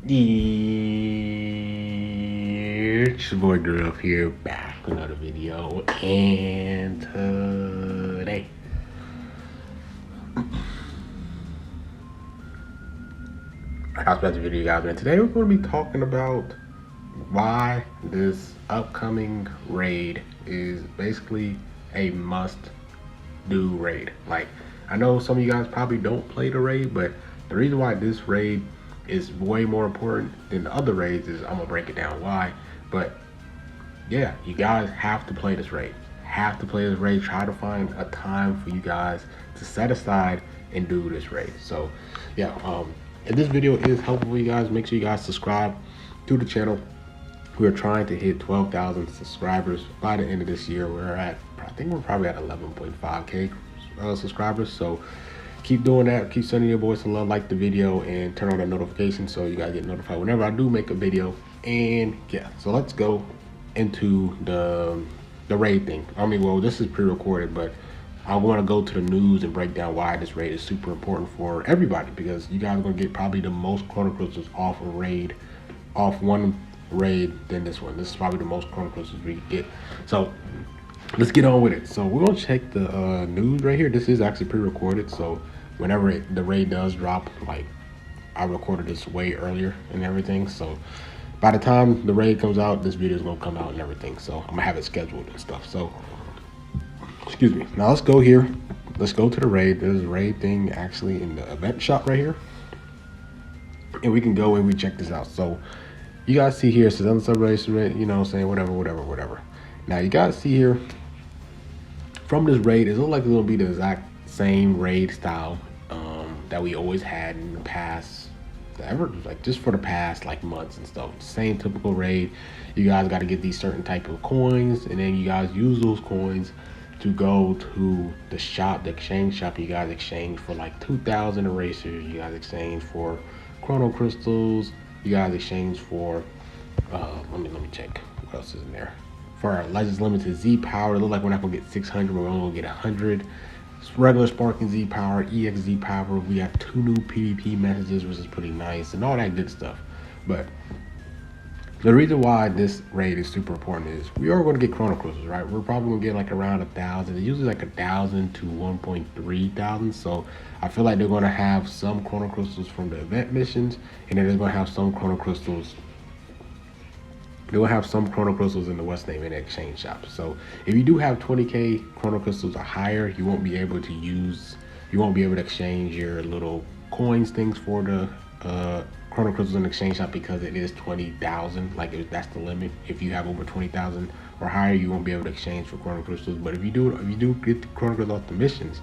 It's your boy Grill here, back with another video, and today I was about to video you guys, and today we're going to be talking about why this upcoming raid is basically a must-do raid. Like, I know some of you guys probably don't play the raid, but the reason why this raid is way more important than the other raids is I'm gonna break it down why. But yeah, you guys have to play this raid. Have to play this raid. Try to find a time for you guys to set aside and do this raid. So yeah, if this video is helpful for you guys, make sure you guys subscribe to the channel. We're trying to hit 12,000 subscribers by the end of this year. I think we're probably at 11.5K subscribers. So keep doing that. Keep sending your boys some love, like the video, and turn on that notification so you guys get notified whenever I do make a video. And yeah, so let's go into the raid thing. I mean, well, this is pre-recorded, but I want to go to the news and break down why this raid is super important for everybody, because you guys are going to get probably the most chrono crystals off a raid, off one raid than this one. This is probably the most chrono crystals we get. So let's get on with it. So we're gonna check the news right here. This is actually pre-recorded, so whenever the raid does drop, like, I recorded this way earlier and everything, so by the time the raid comes out, this video is gonna come out and everything. So I'm gonna have it scheduled and stuff. So excuse me. Now let's go here. Let's go to the raid. There's a raid thing actually in the event shop right here, and we can go and we check this out. So you guys see here, it says celebration rate, you know, saying whatever. Now you guys see here from this raid, it looks like it's gonna be the exact same raid style that we always had in the past, like just for the past like months and stuff. Same typical raid. You guys got to get these certain type of coins, and then you guys use those coins to go to the shop, the exchange shop. You guys exchange for like 2,000 erasers. You guys exchange for chrono crystals. You guys exchange for let me check what else is in there. For our Legends Limited Z power, it looks like we're not gonna get 600, but we're only gonna get 100. Regular Sparking Z power, EX Z power. We have 2 new PvP messages, which is pretty nice, and all that good stuff. But the reason why this raid is super important is we are going to get chrono crystals, right? We're probably going to get like around 1,000. It's usually like 1,000 to 1.3 thousand. So I feel like they're going to have some chrono crystals from the event missions, and then they're going to have some chrono crystals. They will have some chrono crystals in the West Name and exchange shop. So if you do have 20K chrono crystals or higher, you won't be able to exchange your little coins things for the chrono crystals in the exchange shop, because it is 20,000. Like, that's the limit. If you have over 20,000 or higher, you won't be able to exchange for chrono crystals. But if you do get the chrono crystals off the missions,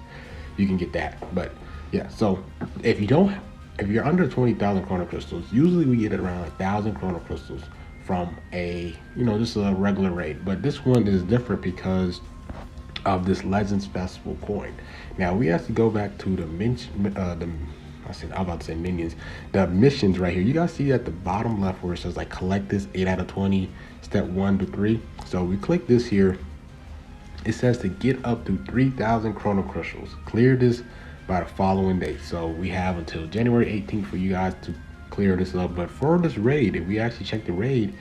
you can get that. But yeah, so if you're under 20,000 chrono crystals, usually we get around 1,000 chrono crystals from a, just a regular raid. But this one is different because of this Legends Festival coin. Now we have to go back to the minions, the missions right here. You guys see at the bottom left where it says like collect this 8 out of 20, step 1 to 3. So we click this here. It says to get up to 3,000 chrono crystals. Clear this by the following date. So we have until January 18th for you guys to clear this up. But for this raid, if we actually check the raid,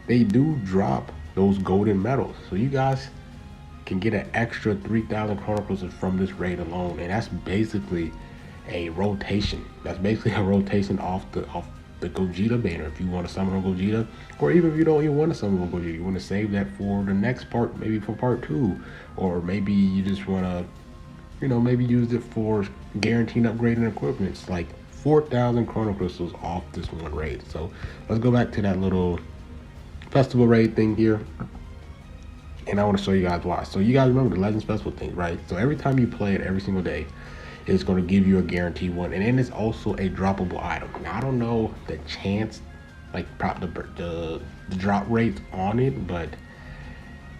they do drop those golden medals, so you guys can get an extra 3,000 chrono crystals from this raid alone. And that's basically a rotation. That's basically a rotation off the Gogeta banner. If you want to summon on Gogeta, or even if you don't even want to summon on Gogeta, you want to save that for the next part, maybe for part 2, or maybe you just want to, maybe use it for guaranteed upgrading equipments. Like 4,000 chrono crystals off this one raid. So let's go back to that little festival raid thing here, and I want to show you guys why. So you guys remember the Legends Festival thing, right? So every time you play it, every single day, it's going to give you a guaranteed one, and then it's also a droppable item. Now I don't know the chance, like the drop rates on it, but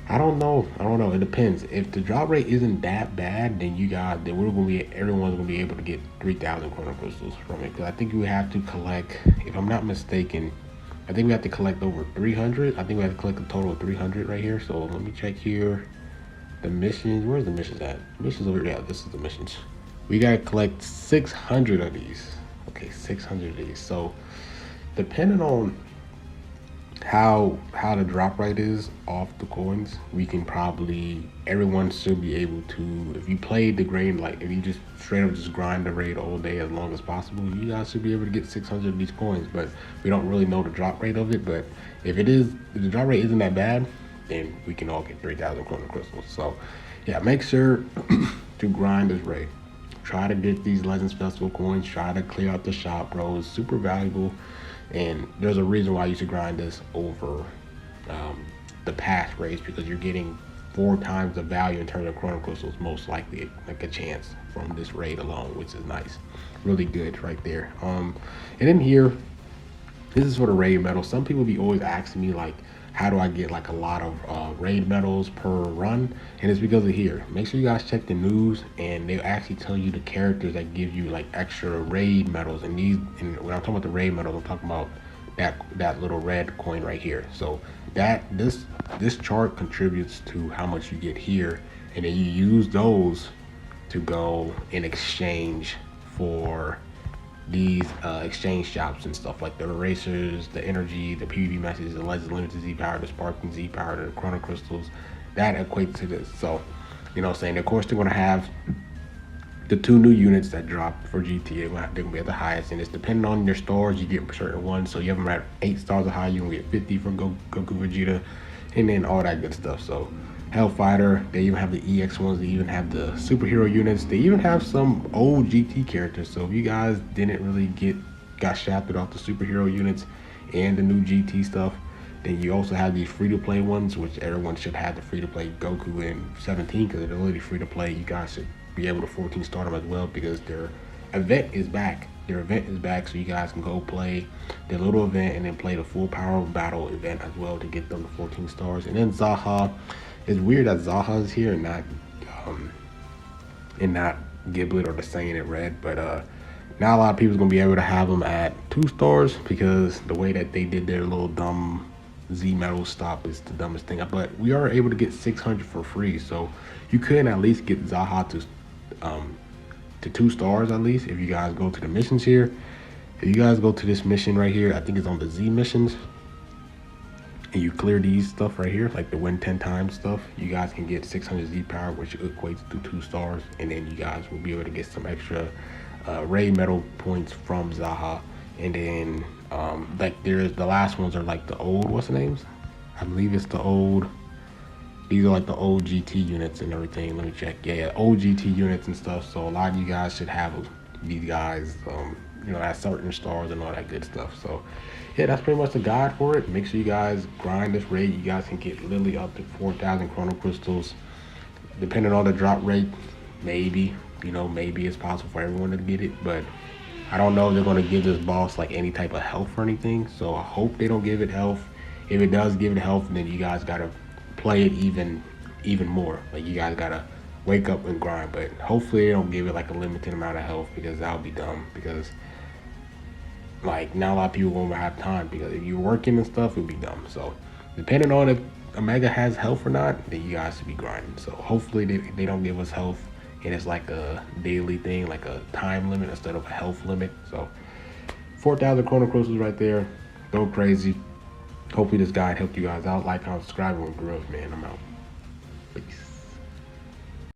I don't know. It depends. If the drop rate isn't that bad, then everyone's gonna be able to get 3,000 chrono crystals from it. Because I think you have to collect, if I'm not mistaken, I think we have to collect over 300. I think we have to collect a total of 300 right here. So let me check here. The missions. Where's the missions at? Missions over here. Yeah, this is the missions. We gotta collect 600 of these. Okay, 600 of these. So depending on how the drop rate is off the coins, we can probably, everyone should be able to, if you played the grind, like if you just straight up just grind the raid all day as long as possible, you guys should be able to get 600 of these coins. But we don't really know the drop rate of it. But if the drop rate isn't that bad, then we can all get 3,000 chrono crystals. So yeah, make sure to grind this raid. Try to get these Legends Festival coins. Try to clear out the shop, bro. It's super valuable. And there's a reason why you should grind this over the past raids, because you're getting 4 times the value in terms of chrono crystals, most likely, like a chance from this raid alone, which is nice. Really good right there. And in here, this is for the raid medals. Some people be always asking me like, how do I get like a lot of raid medals per run? And it's because of here. Make sure you guys check the news, and they actually tell you the characters that give you like extra raid medals. And these, and when I'm talking about the raid medals, I'm talking about that little red coin right here. So this chart contributes to how much you get here, and then you use those to go and exchange for these exchange shops and stuff, like the erasers, the energy, the PvP messages, the LegendsNEWZ Z power, the sparking Z power, the chrono crystals. That equates to this. So, you know what I'm saying? Of course, they're going to have the 2 new units that drop for GTA. They're going to be at the highest, and it's depending on your stars. You get certain ones. So you have them at 8 stars or higher, you can get 50 from Goku Vegeta, and then all that good stuff. So Hellfighter, they even have the EX ones, they even have the superhero units, they even have some old GT characters. So if you guys didn't really got shafted off the superhero units and the new GT stuff, then you also have these free-to-play ones, which everyone should have the free-to-play Goku in 17, because they're literally free-to-play. You guys should be able to 14 star them as well, because their event is back. So you guys can go play their little event and then play the full power battle event as well to get them to 14 stars. And then Zaha, it's weird that Zaha is here and not Giblet or the Saiyan in red, but now a lot of people's gonna be able to have them at 2 stars, because the way that they did their little dumb Z medal stop is the dumbest thing. But we are able to get 600 for free, so you could at least get Zaha to 2 stars at least if you guys go to the missions here. If you guys go to this mission right here, I think it's on the Z missions, and you clear these stuff right here, like the win 10 times stuff, you guys can get 600 Z power, which equates to 2 stars, and then you guys will be able to get some extra raid medal points from Zaha. And then like there's the last ones are like the old, what's the names? I believe it's the old, these are like the old GT units and everything. Let me check. Yeah, old GT units and stuff. So a lot of you guys should have these guys, you know, at certain stars and all that good stuff. So yeah, that's pretty much the guide for it. Make sure you guys grind this raid. You guys can get literally up to 4,000 chrono crystals, depending on the drop rate. Maybe, you know, maybe it's possible for everyone to get it, but I don't know if they're going to give this boss like any type of health or anything. So I hope they don't give it health. If it does give it health, then you guys got to play it even more. Like, you guys got to wake up and grind. But hopefully they don't give it like a limited amount of health, because that would be dumb. Because like, not a lot of people won't have time, because if you're working and stuff, it would be dumb. So depending on if Omega has health or not, then you guys should be grinding. So hopefully they don't give us health, and it's like a daily thing, like a time limit instead of a health limit. So 4,000 chrono crystals right there. Go crazy. Hopefully this guide helped you guys out. Like, comment, subscribe, and GRIIND, man. I'm out. Peace.